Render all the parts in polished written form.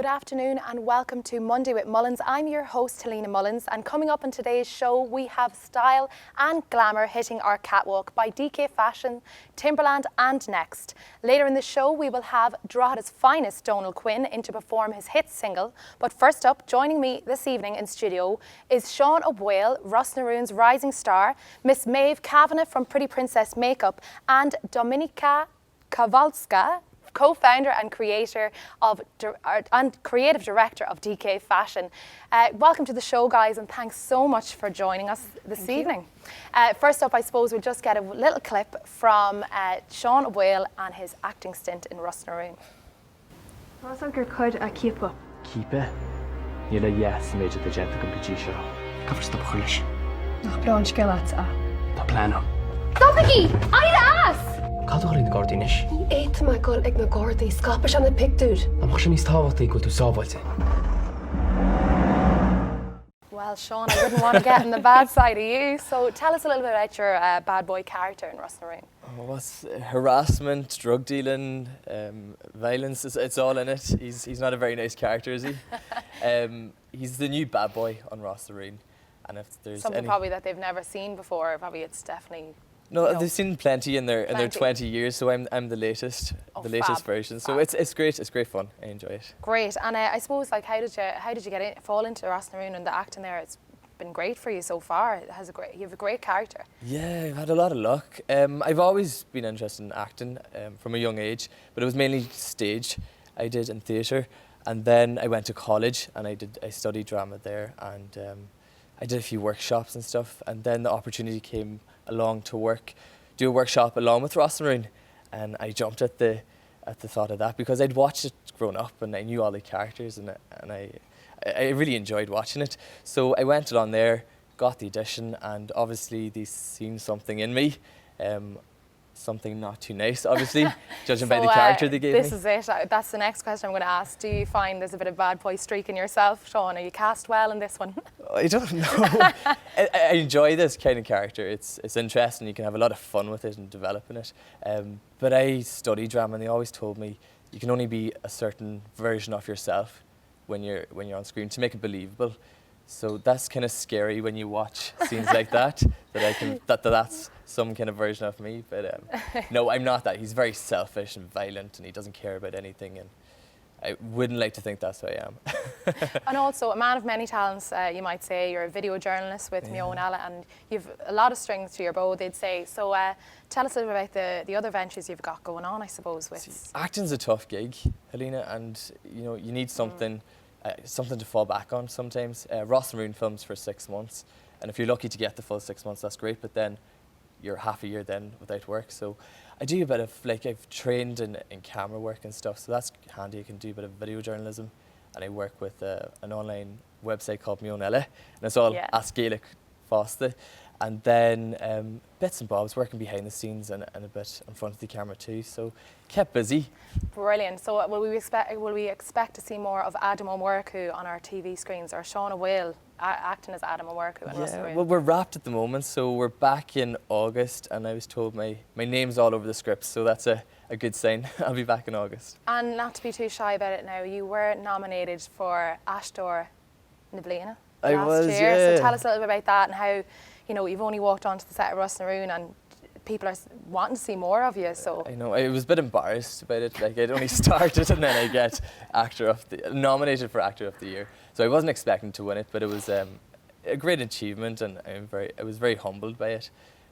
Good afternoon and welcome to Monday with Mullins. I'm your host Helena Mullins, and coming up on today's show we have style and glamour hitting our catwalk by DK Fashion, Timberland and Next. Later in the show we will have Drogheda's finest Donal Quinn in to perform his hit single. But first up, joining me this evening in studio is Sean O'Boyle, Ross na Rún's rising star, Miss Maeve Kavanagh from Pretty Princess Makeup, and Dominika Kowalska, co-founder and creative director of DK Fashion. Welcome to the show, guys, and thanks so much for joining us this evening. First up, I suppose we'll just get a little clip from Sean O'Boyle and his acting stint in Ross na Rún. Tá gur chuid a cípa. Cípa? Ní le yes méidir de gente go pití seo. Cafar stop chulis. Nach brán skelat a. Tá plano. Stopiki! Aida as! Cadwch yn gordinis. Ní éit me gol ag na gordaí, scapis an na pictúd. Amach sin níos tábhachtaí go tú sábhailte. Well, Sean, I wouldn't want to get in the bad side of you, so tell us a little bit about your bad boy character in Ross na Rún. What's harassment, drug dealing, violence, it's all in it. He's not a very nice character, is he? He's the new bad boy on Ross na Rún. And if there's something probably that they've never seen before, probably it's definitely... No, they've seen plenty in their 20 years, so I'm the latest, version. So it's great fun. I enjoy it. Great, and I suppose like how did you fall into Ross na Rún and the acting there? It's been great for you so far. You have a great character. Yeah, I've had a lot of luck. I've always been interested in acting from a young age, but it was mainly stage. I did in theatre, and then I went to college and I studied drama there, and I did a few workshops and stuff, and then the opportunity came along to do a workshop along with Ross na Rún, and I jumped at the thought of that because I'd watched it growing up and I knew all the characters, and I really enjoyed watching it. So I went along there, got the audition, and obviously they seen something in me. Something not too nice, obviously, judging by the character they gave me. This is it. That's the next question I'm going to ask. Do you find there's a bit of bad boy streak in yourself, Sean? Are you cast well in this one? I don't know. I enjoy this kind of character. It's interesting. You can have a lot of fun with it and developing it. But I study drama, and they always told me you can only be a certain version of yourself when you're on screen to make it believable. So that's kind of scary when you watch scenes like that. That's some kind of version of me. But no, I'm not that. He's very selfish and violent, and he doesn't care about anything. And I wouldn't like to think that's who I am. And also a man of many talents, you might say. You're a video journalist with Mionella, and you've a lot of strings to your bow, they'd say. So tell us a little bit about the other ventures you've got going on, I suppose. Acting's a tough gig, Helena, and you need something. Something to fall back on sometimes. Ross na Rún films for 6 months, and if you're lucky to get the full 6 months, that's great, but then you're half a year then without work. So I do a bit of, I've trained in camera work and stuff, so that's handy. I can do a bit of video journalism, and I work with an online website called Mionella, and it's all Ask Gaelic Fosta. And then bits and bobs, working behind the scenes and a bit in front of the camera too. So kept busy. Brilliant. So will we expect to see more of Adam O'Murku on our TV screens, or Sean O'Boyle acting as Adam O'Murku in Ross na Rún? Well, we're wrapped at the moment, so we're back in August, and I was told my name's all over the script, so that's a good sign. I'll be back in August. And not to be too shy about it now, you were nominated for Ashdor na Bliana last year. Yeah. So tell us a little bit about that and how, you've only walked onto the set of Ross na Rún and people are wanting to see more of you. So I know, I was a bit embarrassed about it. I'd only started and then I get nominated for Actor of the Year. So I wasn't expecting to win it, but it was a great achievement, and I was very humbled by it,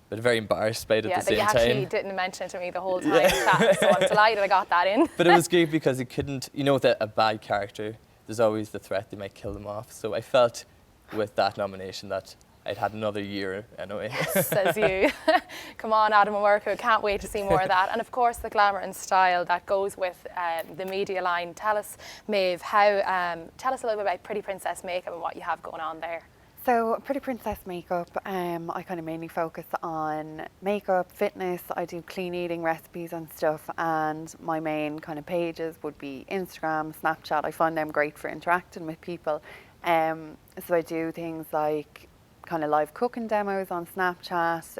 but very embarrassed by it at the same time. Yeah, you actually didn't mention it to me the whole time, so I'm delighted I got that in. But it was good because it couldn't, with a bad character, there's always the threat they might kill them off. So I felt with that nomination that I'd had another year anyway. Yes, says you. Come on, Adam O'Murku, can't wait to see more of that. And of course, the glamour and style that goes with the media line. Tell us, Maeve, tell us a little bit about Pretty Princess Makeup and what you have going on there. So Pretty Princess Makeup, I kind of mainly focus on makeup, fitness. I do clean eating recipes and stuff, and my main kind of pages would be Instagram, Snapchat. I find them great for interacting with people. So I do things like kind of live cooking demos on Snapchat.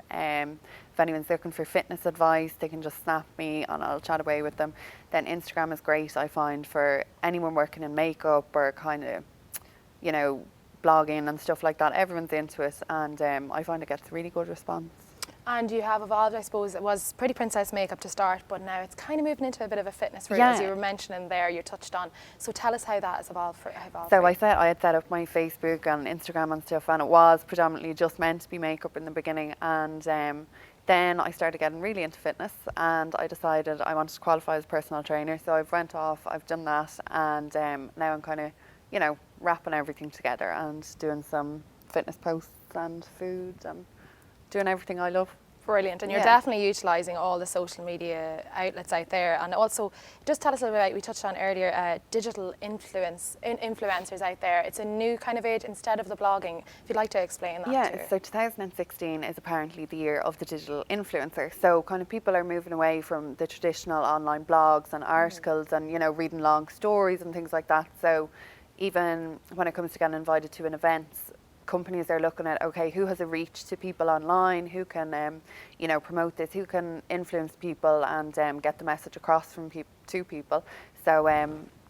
If anyone's looking for fitness advice, they can just snap me and I'll chat away with them. Then Instagram is great, I find, for anyone working in makeup or kind of, you know, blogging and stuff like that. Everyone's into it, and I find it gets a really good response. And you have evolved, I suppose. It was pretty princess makeup to start, but now it's kind of moving into a bit of a fitness route, as you were mentioning there, you touched on. So tell us how that has evolved for So I had set up my Facebook and Instagram and stuff, and it was predominantly just meant to be makeup in the beginning, and then I started getting really into fitness, and I decided I wanted to qualify as a personal trainer. So I've went off, I've done that, and now I'm kind of, you know, wrapping everything together and doing some fitness posts and food and doing everything I love. Brilliant, and you're definitely utilising all the social media outlets out there, and also just tell us a little bit about, we touched on earlier, digital influencers out there. It's a new kind of age instead of the blogging. If you'd like to explain that. Yeah, so 2016 is apparently the year of the digital influencer. So kind of people are moving away from the traditional online blogs and articles and, you know, reading long stories and things like that. So even when it comes to getting invited to an event, companies are looking at, okay, who has a reach to people online, who can, you know, promote this, who can influence people and get the message across from to people. So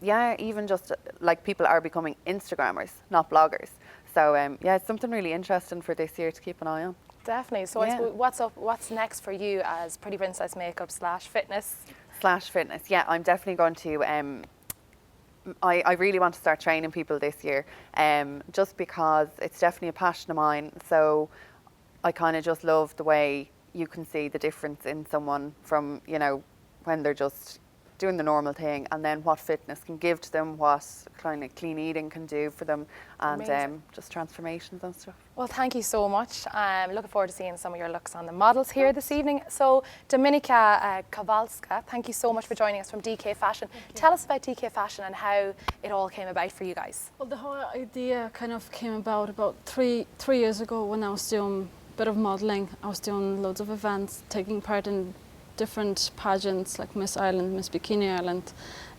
yeah, even just like people are becoming Instagrammers, not bloggers. So yeah, it's something really interesting for this year to keep an eye on. Definitely. So I suppose what's next for you as Pretty Princess Makeup /fitness? /fitness, yeah, I'm definitely going to I really want to start training people this year, just because it's definitely a passion of mine. So I kind of just love the way you can see the difference in someone from, you know, when they're just doing the normal thing, and then what fitness can give to them, what kind of clean eating can do for them, and just transformations and stuff. Well, thank you so much. Looking forward to seeing some of your looks on the models here this evening. So, Dominika Kowalska, thank you so much for joining us from DK Fashion. Tell us about DK Fashion and how it all came about for you guys. Well, the whole idea kind of came about three years ago when I was doing a bit of modelling. I was doing loads of events, taking part in different pageants like Miss Ireland, Miss Bikini Ireland,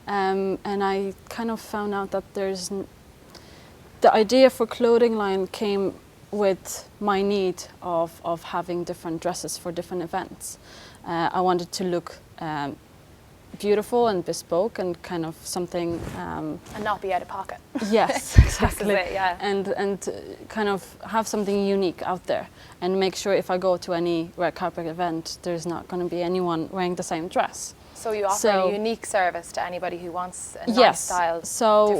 and I kind of found out that the idea for clothing line came with my need of having different dresses for different events. I wanted to look beautiful and bespoke and kind of something and not be out of pocket. Yes, exactly. This is it, yeah. And kind of have something unique out there and make sure if I go to any red carpet event, there's not going to be anyone wearing the same dress. So you offer a unique service to anybody who wants a nice style. So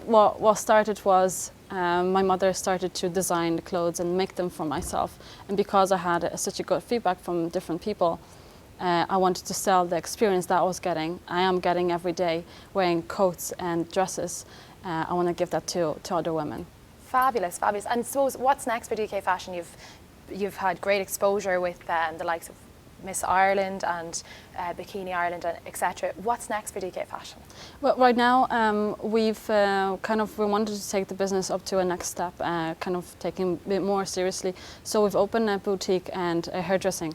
what started was my mother started to design the clothes and make them for myself, and because I had such a good feedback from different people, I wanted to sell the experience that I am getting every day, wearing coats and dresses. I want to give that to other women. Fabulous, fabulous. And so what's next for DK Fashion? You've had great exposure with the likes of Miss Ireland and Bikini Ireland, etc. What's next for DK Fashion? Well, right now we've we wanted to take the business up to a next step, kind of taking a bit more seriously. So we've opened a boutique and a hairdressing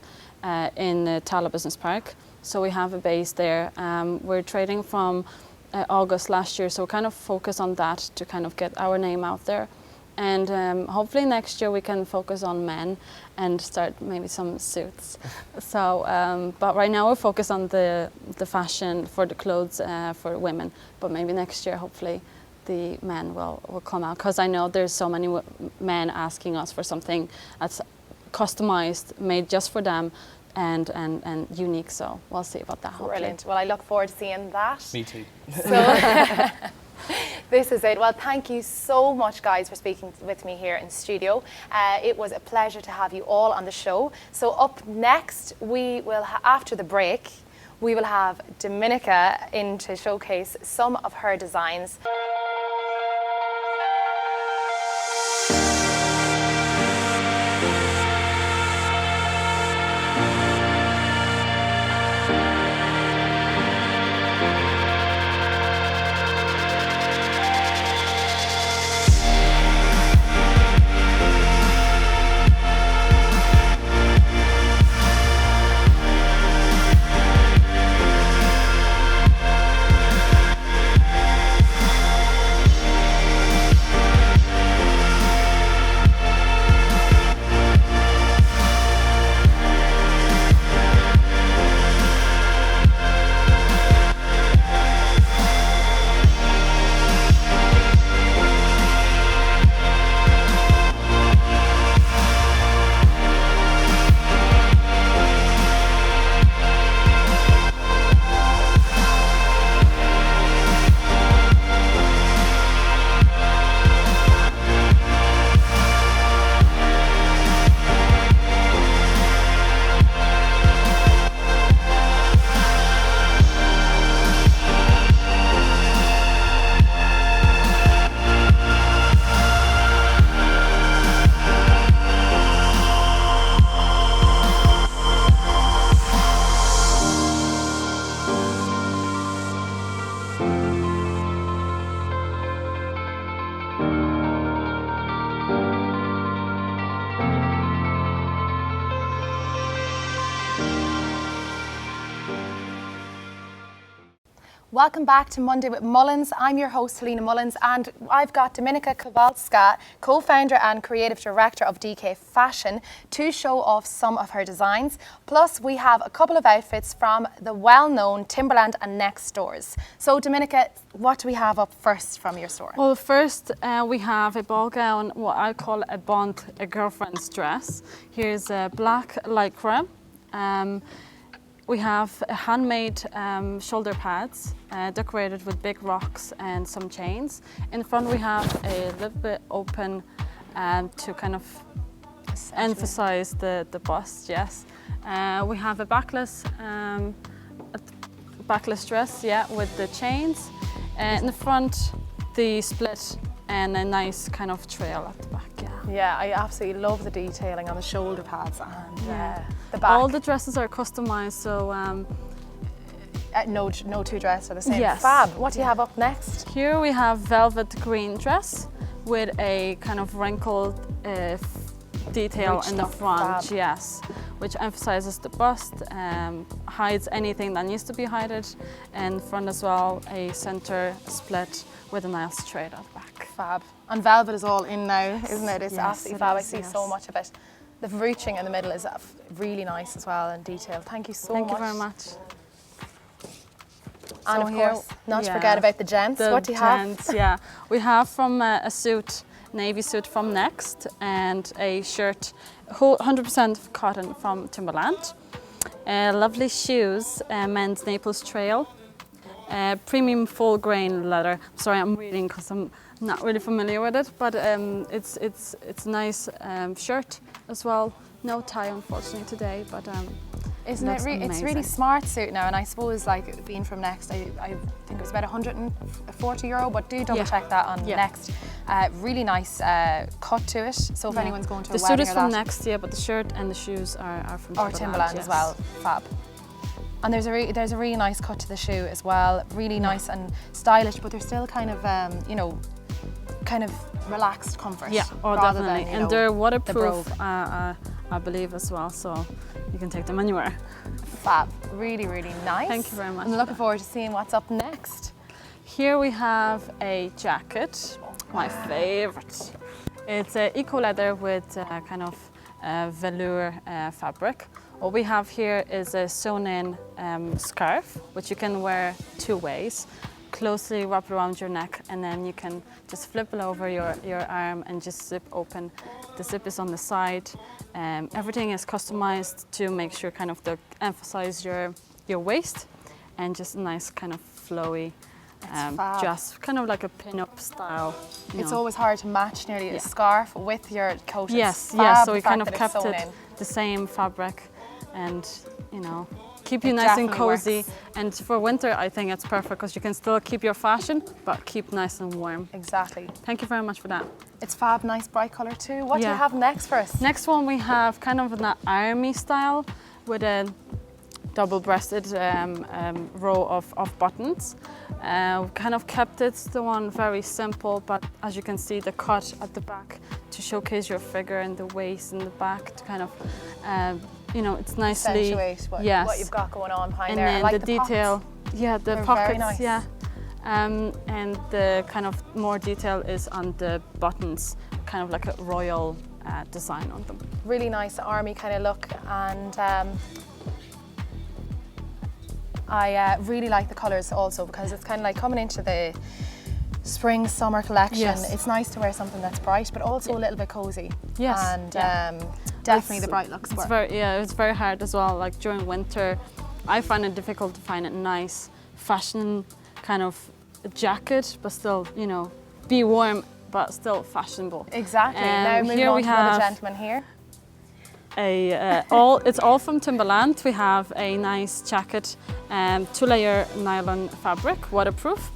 in the Tala Business Park. So we have a base there. We're trading from August last year, so kind of focus on that to kind of get our name out there. And hopefully next year we can focus on men and start maybe some suits. So, but right now we're focused on the fashion for the clothes for women. But maybe next year, hopefully, the men will come out, because I know there's so many men asking us for something that's customized, made just for them, and unique. So we'll see about that. Hopefully. Brilliant. Well, I look forward to seeing that. Me too. So this is it. Well, thank you so much, guys, for speaking with me here in studio. It was a pleasure to have you all on the show. So up next, we will, after the break, we will have Dominika in to showcase some of her designs. Welcome back to Monday with Mullins. I'm your host, Helena Mullins, and I've got Dominika Kowalska, co-founder and creative director of DK Fashion, to show off some of her designs. Plus, we have a couple of outfits from the well-known Timberland and Next stores. So, Dominika, what do we have up first from your store? Well, first we have a ball gown, what I call a girlfriend's dress. Here's a black lycra. We have handmade shoulder pads decorated with big rocks and some chains. In front we have a little bit open to kind of emphasize the bust, yes. We have a backless dress, yeah, with the chains. In the front, the split and a nice kind of trail at the back, yeah. Yeah, I absolutely love the detailing on the shoulder pads and the back. All the dresses are customized, so no two dresses are the same. Yes. Fab. What do you have up next? here we have velvet green dress with a kind of wrinkled detail in the Reached up front, fab. yes, which emphasizes the bust, hides anything that needs to be hidden, and front as well a center split with a nice straight at the back. Fab. And velvet is all in now, isn't it? It's Yes, absolutely it fab. is, I see so yes. much of it. The ruching in the middle is really nice as well and detailed. Thank you so Thank much. you very much. And So of here- course, not to yeah. forget about the gents. The What do you have? gents, yeah. We have from a suit, navy suit from Next, and a shirt, 100% cotton from Timberland. Lovely shoes, men's Naples Trail. Premium full grain leather. Sorry, I'm reading because I'm not really familiar with it, but it's a nice shirt as well. No tie, unfortunately, today, but Isn't looks it? It's really amazing. smart suit now, and I suppose like being from Next, I think it was about €140, but do double Yeah. check that on Yeah. Next. Really nice cut to it. So if Yeah. anyone's going to the a suit wedding is or from that, Next, yeah, but the shirt and the shoes are from or Timberland as yes. well, fab. And there's a really nice cut to the shoe as well. Really nice and stylish, but they're still kind of kind of relaxed comfort. Yeah, oh, rather definitely. than, And they're the waterproof, brogue. I believe, as well, so you can take them anywhere. Fab. Really, really nice. Thank you very much I'm for looking that. forward to seeing what's up next. Here we have a jacket, my favorite. It's eco leather with kind of velour fabric. What we have here is a sewn-in scarf, which you can wear two ways. Closely wrap around your neck, and then you can just flip it over your arm and just zip open. The zip is on the side. Everything is customized to make sure kind of to emphasize your waist, and just a nice kind of flowy, fab. just kind of like a pin-up style. you It's know. always hard to match nearly a Yeah. scarf with your coat. It's Yes, fab, yes. So the we fact kind of that it's kept sewn it in. the same fabric, and keep you It nice and definitely cozy. works. And for winter, I think it's perfect because you can still keep your fashion, but keep nice and warm. Exactly. Thank you very much for that. It's fab, nice bright colour too. What do you Yeah. have next for us? Next one we have kind of an army style with a double-breasted row of buttons. We kind of kept it the one very simple, but as you can see, the cut at the back to showcase your figure and the waist and the back to kind of, it's nicely. Accentuate what you've got going on behind And there. then I like the pockets. detail, yeah, the They're pockets, very nice. yeah. And the kind of more detail is on the buttons, kind of like a royal design on them. Really nice army kind of look, and I really like the colours also because it's kind of like coming into the spring summer collection. Yes. It's nice to wear something that's bright, but also a little bit cozy. Yes, And yeah. definitely It's- the bright looks. It's work. it's very hard as well. Like during winter, I find it difficult to find a nice fashion kind of jacket, but still, be warm, but still fashionable. Exactly. Now moving here on we to another have gentleman here. It's all from Timberland. We have a nice jacket, 2-layer nylon fabric, waterproof.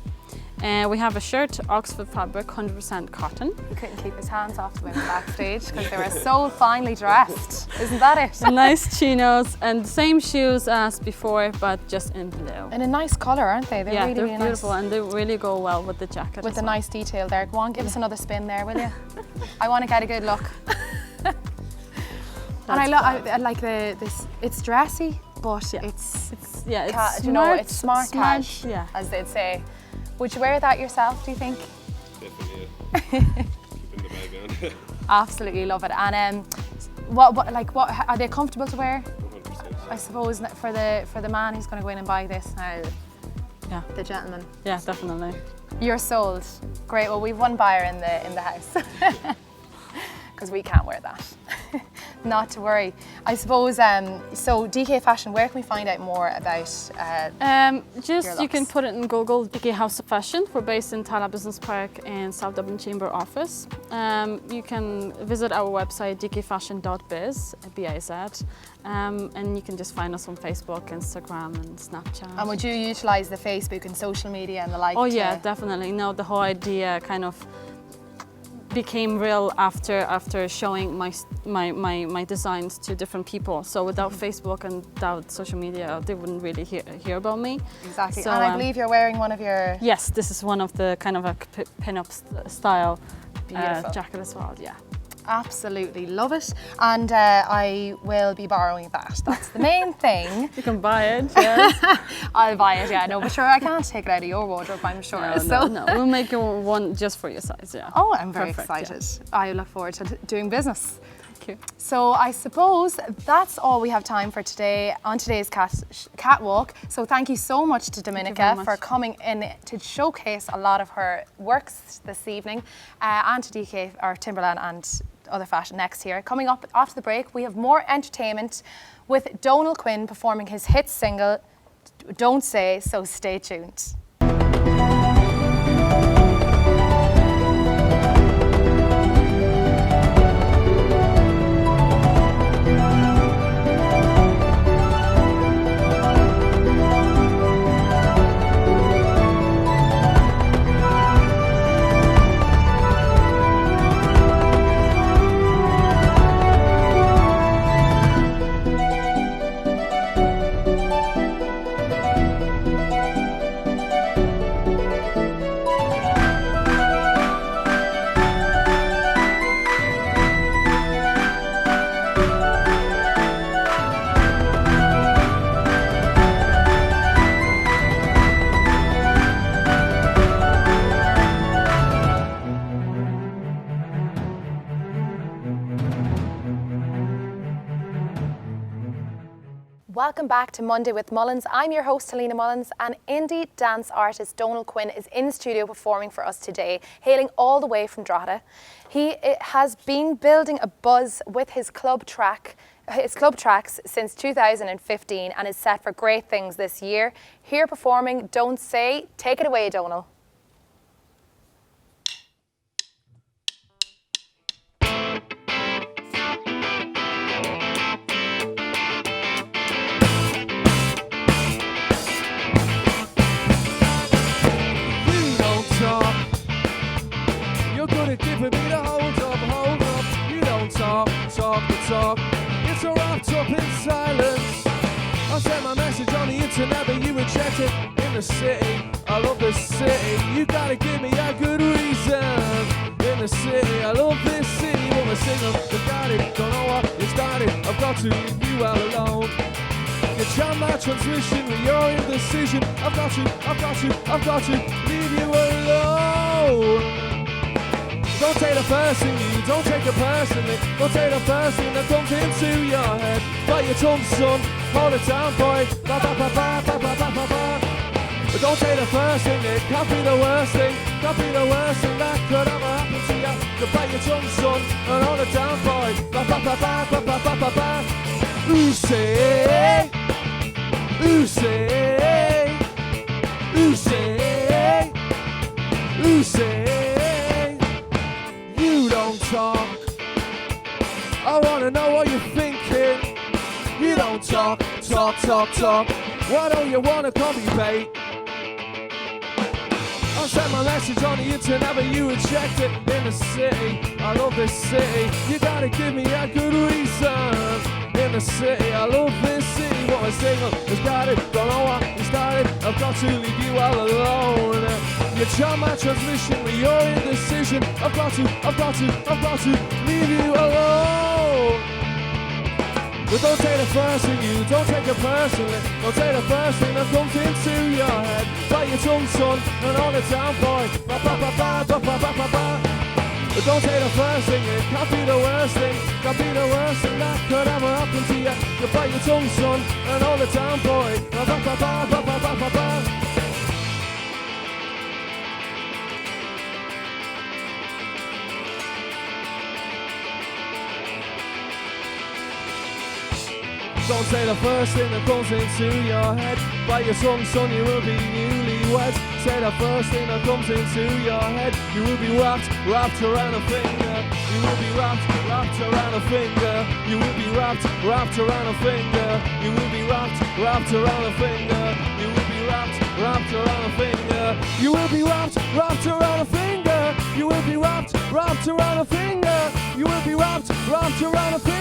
We have a shirt, Oxford fabric, 100% cotton. He couldn't keep his hands off the women backstage because they were so finely dressed. Isn't that it? Nice chinos and the same shoes as before, but just in blue. In a nice colour, aren't they? They're Yeah, really, they're really beautiful nice. and they really go well with the jacket. With as the well. nice detail there. Go on, give us another spin there, will you? I want to get a good look. And I like this. It's dressy. but Yeah. it's Yeah, it's ca- smart. you know, it's smart cash, Yeah. as they'd say. Would you wear that yourself, do you think? Definitely, yeah. Keeping the bag on. Absolutely love it. And what are they comfortable to wear? 100%. I suppose for the man who's going to go in and buy this now, Yeah. the gentleman. Yeah, definitely. You're sold. Great. Well, we've one buyer in the house because we can't wear that. Not to worry. I suppose. So DK Fashion. Where can we find out more about? Just you can looks. put it in Google, DK House of Fashion. We're based in Tala Business Park in South Dublin Chamber office. You can visit our website dkfashion.biz, B-I-Z, and you can just find us on Facebook, Instagram and Snapchat. And would you utilise the Facebook and social media and the like? Oh yeah, to- definitely. No, the whole idea kind of became real after showing my designs to different people. So without Facebook and without social media, they wouldn't really hear about me. Exactly. So, and I believe you're wearing one of your. Yes, this is one of the kind of a pin-up style Beautiful. jacket as well. Yeah. Absolutely love it, and I will be borrowing that. That's the main thing. You can buy it. Yes. I'll buy it. Yeah, no, but sure, I can't take it out of your wardrobe. I'm sure. No, we'll make you one just for your size. Yeah. Oh, I'm very Perfect, yeah. excited. I look forward to doing business. Thank you. So I suppose that's all we have time for today on today's catwalk. So thank you so much to Dominica very for much. coming in to showcase a lot of her works this evening, and to DK or Timberland and other fashion next here. Coming up after the break, we have more entertainment with Donal Quinn performing his hit single Don't Say, so stay tuned. Welcome back to Monday with Mullins. I'm your host, Helena Mullins, and indie dance artist Donal Quinn is in studio performing for us today, hailing all the way from Drogheda. He has been building a buzz with his club tracks since 2015 and is set for great things this year. Here performing Don't Say. Take it away, Donal. Giving me the hold up. You don't talk the talk. It's all wrapped up in silence. I sent my message on the internet, but you reject it. In the city, I love the city. You gotta give me a good reason. In the city, I love this city. Wanna sing them, you got it. Don't know what you started. I've got to leave you all alone. You jam my transmission with your indecision. I've got to leave you alone. Don't take the first thing don't take it personally. Don't take the first thing that comes into your head. Bite your tongue, son, hold it down, boy. Ba ba ba ba ba ba ba ba ba. But don't take the first thing, it can't be the worst thing. Can't be the worst thing that could ever happen to you. So bite your tongue, son, and hold it down, boy. Ba ba ba ba ba ba ba ba ba. Who say? Who say? Who say? Who say? You don't talk. I wanna know what you're thinking. You don't talk. Why don't you wanna call me bait? I sent my message on the internet, but you reject it. In the city, I love this city. You gotta give me a good reason. In the city, I love this city. What a single has got it. Don't know what you started. I've got to leave you all alone. You jam my transmission with your indecision. I've got to leave you alone. But don't take the first thing you, don't take it personally. Don't take the first thing that comes into your head. Bite your tongue, son, and hold it down, boy. Ba ba ba ba ba ba ba ba ba. But don't take the first thing, it can't be the worst thing. Can't be the worst thing that could ever happen to you. You bite your tongue, son, and hold it down, boy. Ba ba ba ba ba ba ba ba ba. Don't say the first thing that comes into your head. Bite your tongue, son, you will be newlywed. Say the first thing that comes into your head. You will be wrapped around a finger. You will be wrapped around a finger. You will be wrapped around a finger. You will be wrapped around a finger. You will be wrapped around a finger. You will be wrapped around a finger. You will be wrapped around a finger. You will be wrapped around a finger.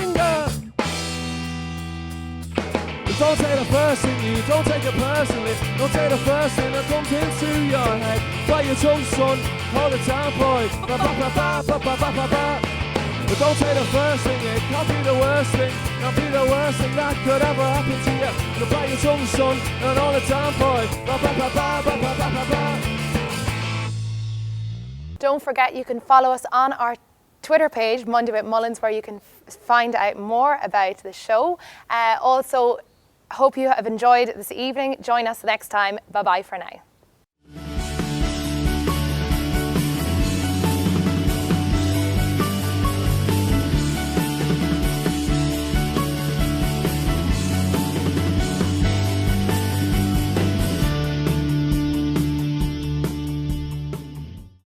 Don't take the first thing you, don't take it personally. Don't take the first thing that comes into your head. Bite your tongue, son, hold it down, boy. Ba ba ba ba ba ba ba ba ba. But don't take the first thing, it can't be the worst thing. Can't be the worst thing that could ever happen to you. So bite your tongue, son, and hold it down, boy. Ba ba ba ba ba ba ba ba ba. Don't forget you can follow us on our Twitter page, Monday with Mullins, where you can find out more about the show. Also, hope you have enjoyed this evening. Join us next time. Bye-bye for now.